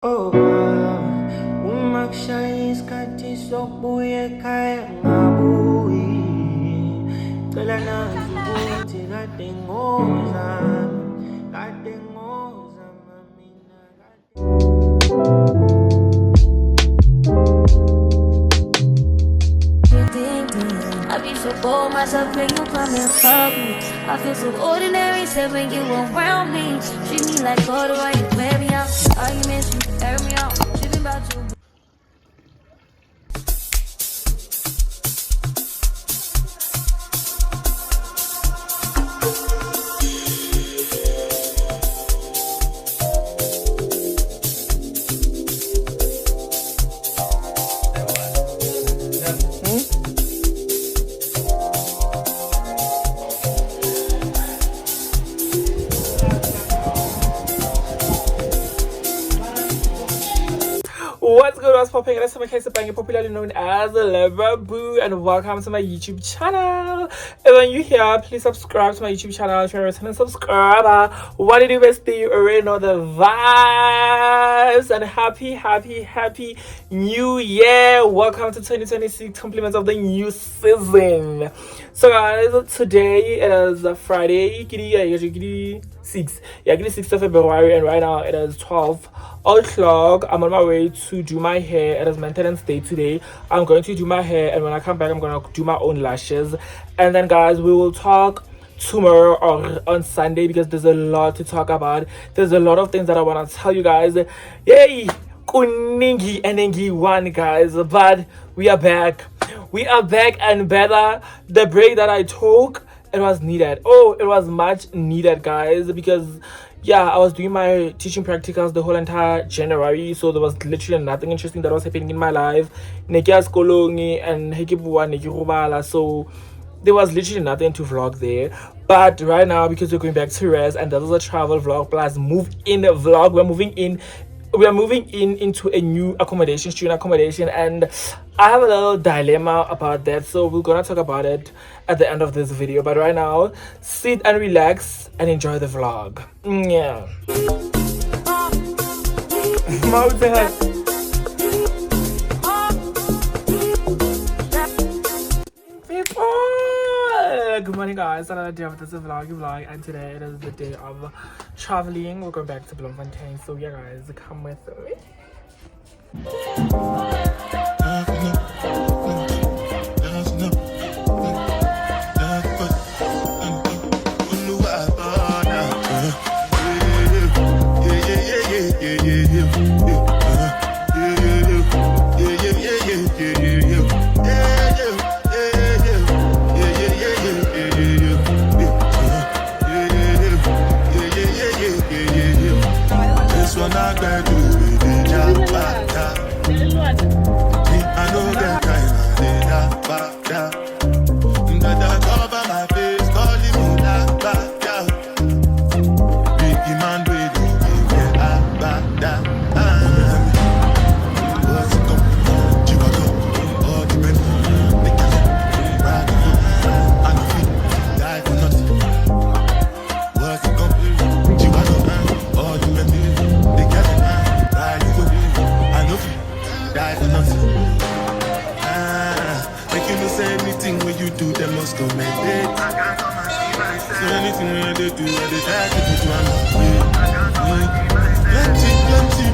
Oh, umakushaya isikhathi sokubuya ekhaya ngabuyi. Cela nazi ukuthi kade ngoza mamina I be so bold myself when you come and fuck me. I feel so ordinary, said when you around me. Treat me like water while you wear me out. Arguments, you air me out. Tripping about you. What's good, what's popping? It's Sepeng, popularly known as Boo, and welcome to my YouTube channel. And when you're here, please subscribe to my YouTube channel if you're a returning subscriber. What do you best do? You already know the vibes. And happy new year. Welcome to 2026, compliments of the new season. So guys, today it is Friday, 6th of February, and right now it is 12 o'clock. I'm on my way to do my hair. It is maintenance day today. I'm going to do my hair, and when I come back, I'm gonna do my own lashes. And then guys, we will talk tomorrow or on Sunday because there's a lot to talk about. There's a lot of things that I want to tell you guys. Yay, kuningi enengi one, guys, but we are back and better. The break that I took, it was needed. It was much needed, guys, because I was doing my teaching practicals the whole entire January, so there was literally nothing interesting that was happening in my life. So there was literally nothing to vlog there. But right now, because we're going back to rest, and this is a travel vlog plus move in vlog, we are moving into a new accommodation, student accommodation, and I have a little dilemma about that, so we're gonna talk about it at the end of this video. But right now, sit and relax and enjoy the vlog. Good morning, guys. Another day of this vlog, and today it is the day of traveling. We're going back to Bloemfontein, so yeah, guys, come with me.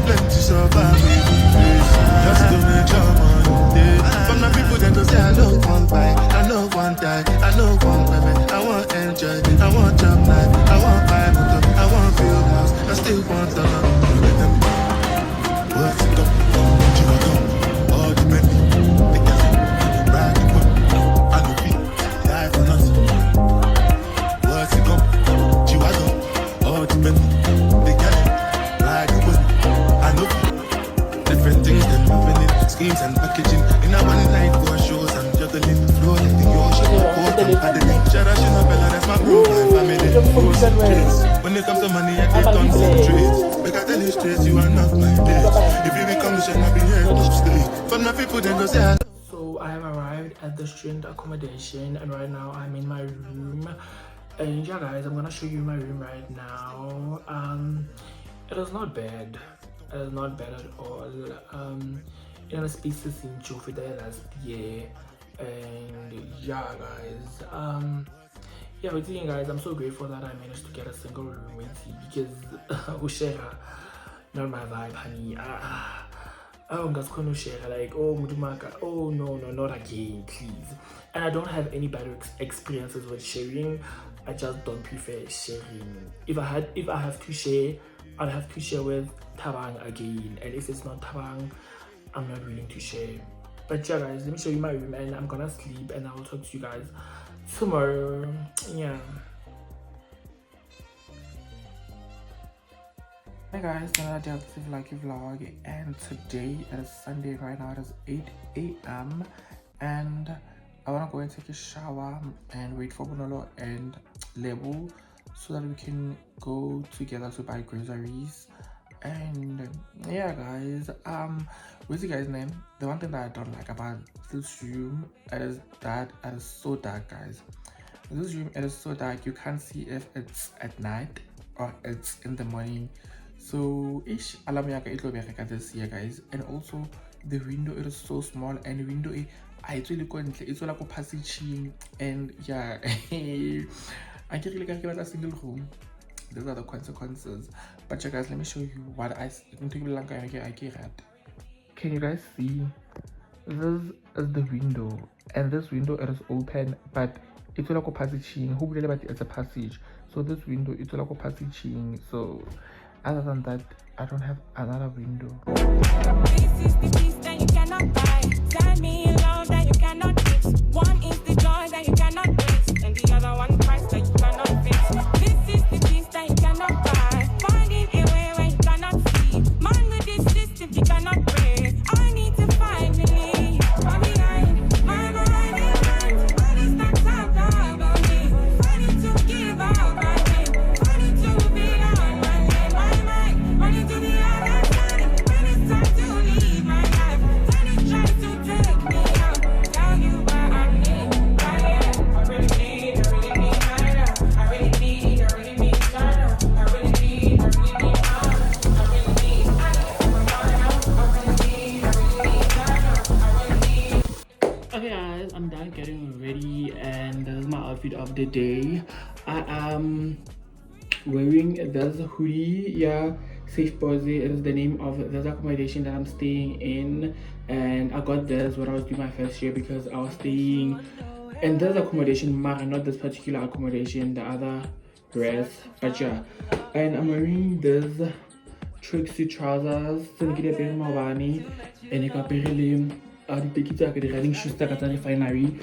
Plenty survive. Just to make sure money. From the people that don't say I know one buy, I know one die, I know one women. I want enjoy, I want job night, I want buy motor, I want build house, I still want the what's it up? All the money, they can't ride the boat. I go feet, die for nothing. What's it up? Chihuahua, all the money, they can't ride the boat. I know different things that happening, schemes and packaging. In a one night for shows and juggling, flow like the ocean, water paddling. Shout out Bella, that's my bro, my family. When it comes to money, I get on some trades. Like I tell you straight, you are not my bitch. If you become the I'll be here to stay. From the people, then go say So I have arrived at the student accommodation, and right now I'm in my room. And yeah, guys, I'm gonna show you my room right now. It is not bad. It is not bad at all. In a species in Jupiter last year, and yeah, guys. Yeah, with you guys, I'm so grateful that I managed to get a single room with you because Ushera, not my vibe, honey. Oh, guys, share like, oh, Mudumaka, oh no, not again, please. And I don't have any bad experiences with sharing. I just don't prefer sharing. If I have to share, I'll have to share with Tabang again. And if it's not Tabang, I'm not willing to share. But yeah, guys, let me show you my room, and I'm gonna sleep, and I will talk to you guys tomorrow. Yeah. Hey guys, another day of the Lucky Vlog, and today it is Sunday. Right now it is 8 a.m. and I want to go and take a shower and wait for Bonolo and Lebo so that we can go together to buy groceries. And yeah, guys, what's the guy's name? The one thing that I don't like about this room is that it is so dark, guys. This room, it is so dark, you can't see if it's at night or it's in the morning. So ish alarm yaka itlo bereka this year, guys. And also the window, it is so small, and the window it's really kontle, it's like a passage. And yeah, I can't really get a single room. Those are the consequences. But yeah, guys, let me show you what I can you guys see? This is the window, and this window, it is open, but it's like a passage. Who really, but it's a passage. So this window, it's like a passage. So other than that, I don't have another window. This is the peace that you cannot buy. Tell me love that you cannot fix. One is the joy that you cannot fix, and the other one price that you cannot fix. This is the peace that you cannot buy. Finding a way where you cannot see. Man with this system you cannot break. I need to find relief. I'm behind my mind and mind. What is that talk about me? I need to give up my name. I need to be on my name. Running to the other side when it's time to leave my life. Then it tries to take me out. Tell you where I need. I really need China. I really need China. I really need China. I really need Okay, guys, I'm done getting ready, and this is my outfit of the day. I am wearing this hoodie, yeah, Safe Posy. It is the name of this accommodation that I'm staying in, and I got this when I was doing my first year because I was staying in this accommodation, not this particular accommodation, the other rest. But yeah, and I'm wearing this tracksuit trousers, and the running shoes at the refinery,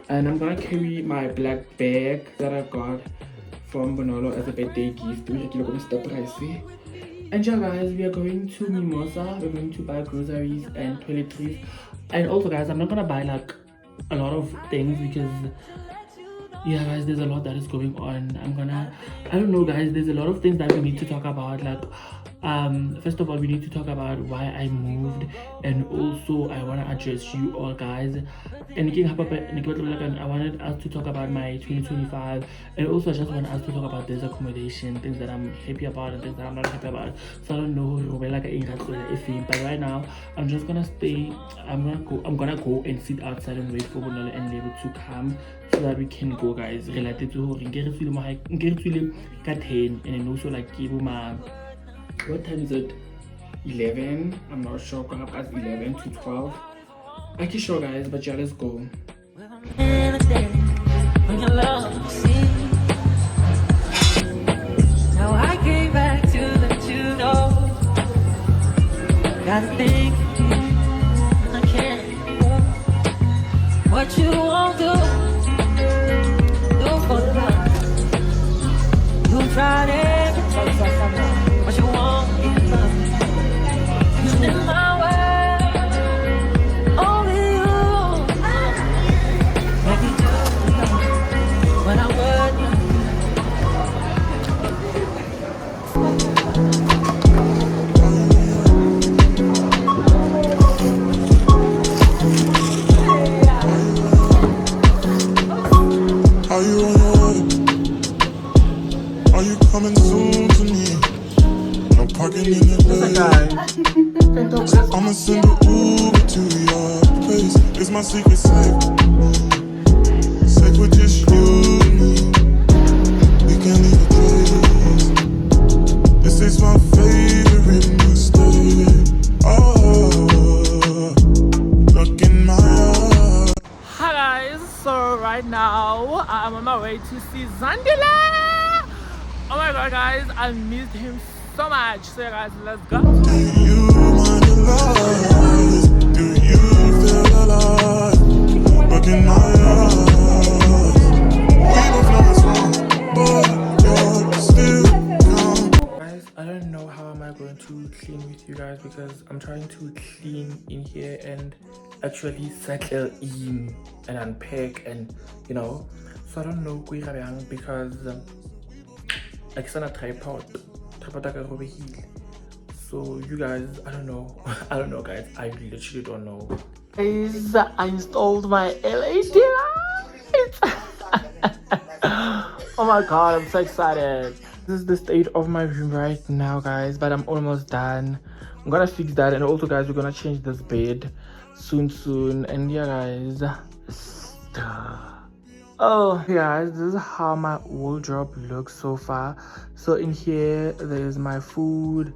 and I'm gonna carry my black bag that I got from Bonolo as a birthday gift. And yeah, guys, we are going to Mimosa. We're going to buy groceries and toiletries. And also, guys, I'm not gonna buy like a lot of things because yeah, guys, there's a lot that is going on. I don't know, guys, there's a lot of things that we need to talk about. Like first of all, we need to talk about why I moved, and also I want to address you all, guys. And I wanted us to talk about my 2025, and also I just want us to talk about this accommodation, things that I'm happy about and things that I'm not happy about. So I don't know, but right now I'm just gonna stay. I'm gonna go and sit outside and wait for Bonolo and Lebo to come so that we can go, guys. Related to 10, and also like what time is it? 11? I'm not sure. Perhaps 11 to 12. I'm not sure, guys, but yeah, let's go. Now I came back to let you know. Gotta think I can't. What you won't do for the love. You tried everything. What you want is love. You in my way, only you. Let me do when I would. Are you on your way? Are you coming? I'ma send an Uber to your place. It's my secret safe. Safe with just you and me. We can't leave a trace. This is my favorite mistake. Oh, look in my eyes. Hi guys, so right now I'm on my way to see Zandile. Oh my god guys, I missed him so much. So yeah guys, let's go. Do you mind the lies? Do you feel alive? Look in my eyes. We both know it's wrong, but you're still calm. Guys, I don't know how am I going to clean with you guys because I'm trying to clean in here and actually settle in and unpack and you know, so I don't know because I can a tripod so you guys, I don't know I don't know guys, I literally don't know. Guys, I installed my LED lights. Oh my god, I'm so excited. This is the state of my room right now guys, but I'm almost done. I'm gonna fix that, and also guys, we're gonna change this bed soon, and yeah guys, oh guys, this is how my wardrobe looks so far. So in here there's my food,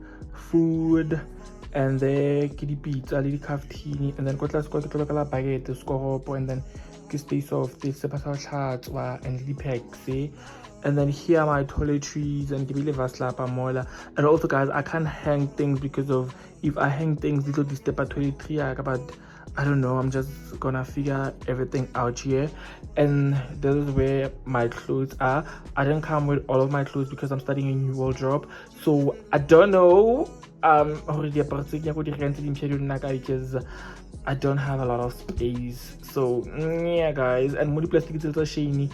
and there kitty pizza, little caftini, and then got baguette, skoropo, and then stay soft, this and little packs, and then here are my toiletries and give mola. And also guys, I can't hang things because of if I hang things little this step toiletry, but I don't know, I'm just gonna figure everything out here. And this is where my clothes are. I didn't come with all of my clothes because I'm starting a new wardrobe, so I don't know because I don't have a lot of space. So yeah guys, and many plastic is also shiny.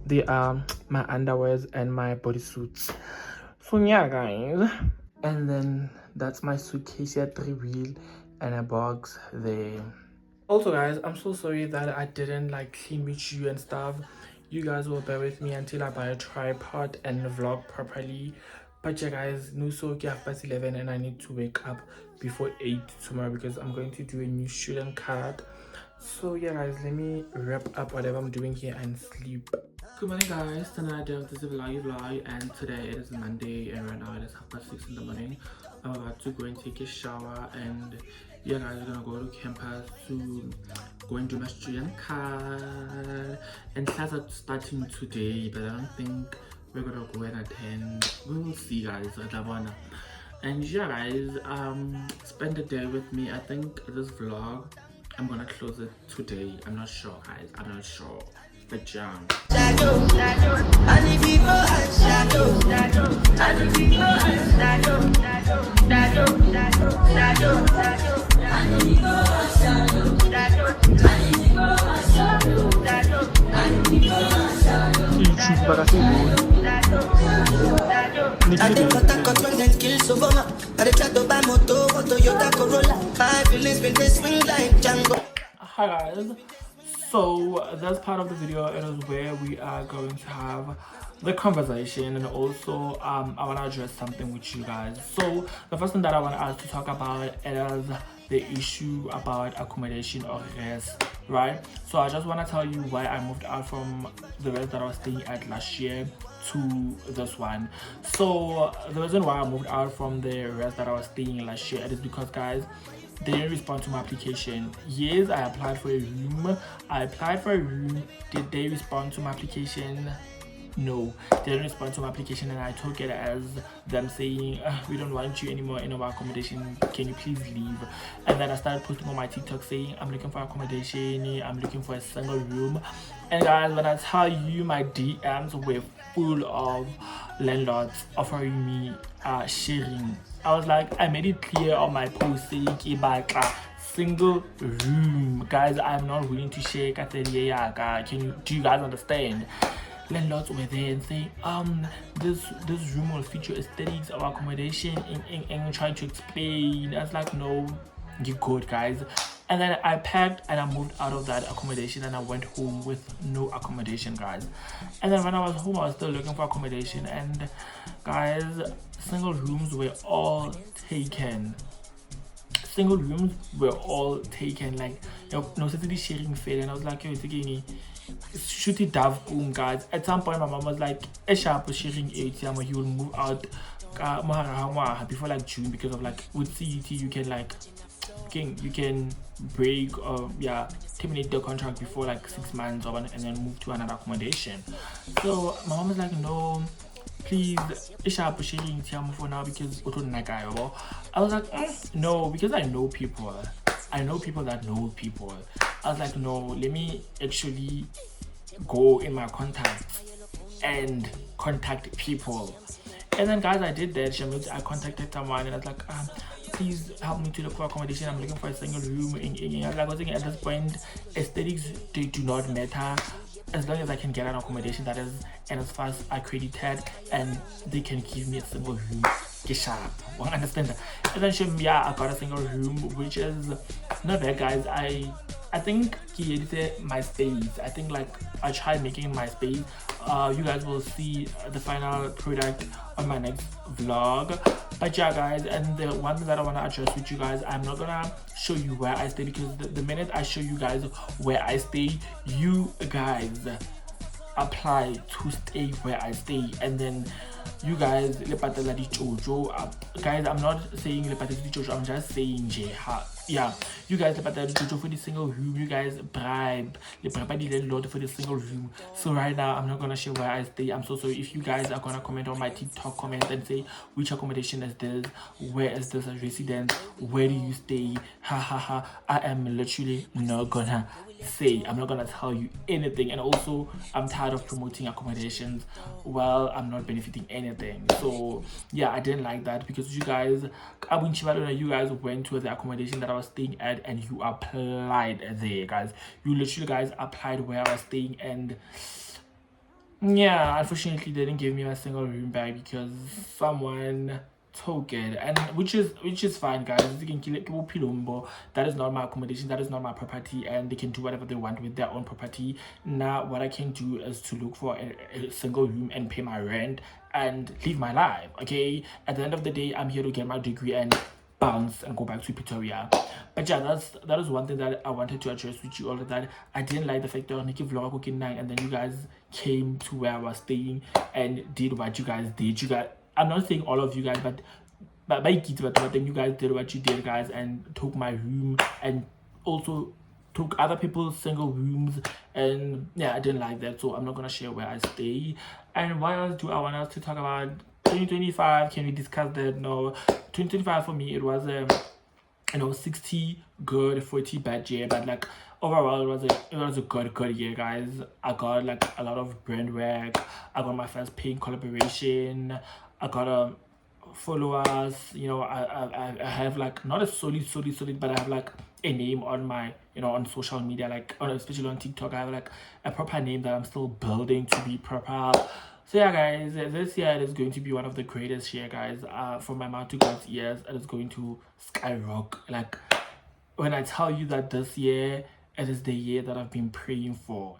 They are my underwears and my bodysuits. So yeah guys, and then that's my suitcase here, 3-wheel and a box there. Also guys, I'm so sorry that I didn't like clean with you and stuff. You guys will bear with me until I buy a tripod and vlog properly. But yeah guys, no, so past 11 and I need to wake up before 8 tomorrow because I'm going to do a new student card. So yeah guys, let me wrap up whatever I'm doing here and sleep. Good morning guys, tonight this is a vlog, and today it is Monday and right now it is 6:30 in the morning. I'm about to go and take a shower, and yeah guys, we're gonna go to campus to go and do my student card, and class are starting today, but I don't think we're gonna go and attend. We will see guys. And yeah guys, spend the day with me. I think this vlog I'm gonna close it today. I'm not sure guys, I'm not sure, but yeah. I think I got when them kill Obama. I try to buy moto, Toyota Corolla. My feelings when they swing like Django. Hi guys, so that's part of the video. It is where we are going to have the conversation, and also I want to address something with you guys. So the first thing that I want us to talk about is the issue about accommodation or rest, right? So I just want to tell you why I moved out from the rest that I was staying at last year to this one. So the reason why I moved out from the rest that I was staying last year is because guys, they didn't respond to my application. Yes, I applied for a room. Did they respond to my application? No, they didn't respond to my application, and I took it as them saying, we don't want you anymore in our accommodation, can you please leave? And then I started posting on my TikTok saying, I'm looking for accommodation, I'm looking for a single room. And guys, when I tell you, my DMs were full of landlords offering me sharing. I was like, I made it clear on my post saying single room. Guys, I'm not willing to share. Do you guys understand? Landlords were there and saying, this room will feature aesthetics of accommodation and trying to explain. I was like, no, you good guys. And then I packed and I moved out of that accommodation and I went home with no accommodation, guys. And then when I was home, I was still looking for accommodation, and guys, single rooms were all taken. single rooms were all taken. Like, no city sharing fail, and I was like, yo, it's again. Shoot it down, guys. At some point, my mom was like, "Esha, sharing Tshiamo, he will move out before like June because of like with CET you can like you can break or terminate the contract before like 6 months or and then move to another accommodation." So my mom was like, "No, please, Esha, sharing Tshiamo for now because I was like, no, because I know people. I know people that know people." I was like, no, let me actually go in my contacts and contact people. And then, guys, I did that. I contacted someone and I was like, please help me to look for accommodation. I'm looking for a single room. Like I was thinking, at this point, aesthetics, they do not matter. As long as I can get an accommodation that is NSFAS accredited and they can give me a single room. Get sharp. Well, understand that. And then I got a single room, which is not bad, guys. I think he edited my space. I think like I tried making my space. You guys will see the final product on my next vlog. But yeah, guys, and the one thing that I want to address with you guys, I'm not gonna show you where I stay because the minute I show you guys where I stay, you guys apply to stay where I stay, and then you guys guys, I'm not saying I'm just saying you guys for the single room, you guys bribe the landlord for the single room. So right now I'm not gonna share where I stay. I'm so sorry if you guys are gonna comment on my TikTok comment and say which accommodation is this, where is this residence, where do you stay, I am literally not gonna say. I'm not gonna tell you anything, and also I'm tired of promoting accommodations while I'm not benefiting anything. So yeah, I didn't like that because you guys went to the accommodation that I was staying at and you applied there, guys. You literally guys applied where I was staying, and yeah, unfortunately they didn't give me a single room back because someone took it, and which is fine, guys. You can kill it. That is not my accommodation, that is not my property, and they can do whatever they want with their own property. Now what I can do is to look for a single room and pay my rent and live my life. Okay, at the end of the day, I'm here to get my degree and bounce and go back to Pretoria. But yeah, that is one thing that I wanted to address with you all, that I didn't like the fact that Nikki vlog cooking night and then you guys came to where I was staying and did what you guys did. You guys, I'm not saying all of you guys, but then you guys did what you did, guys, and took my room and also took other people's single rooms, and yeah, I didn't like that. So I'm not gonna share where I stay. And what else do I want us to talk about? 2025, can we discuss that? No, 2025 for me, it was 60 good, 40 bad year, but like overall it was a good year, guys. I got like a lot of brand work. I got my first paying collaboration. I got followers. I have like not a solid, but I have like a name on my on social media, like especially on TikTok. I have like a proper name that I'm still building to be proper. So yeah, guys, this year is going to be one of the greatest year, guys. From my mouth to God's ears, it is going to skyrocket. Like when I tell you that this year, it is the year that I've been praying for.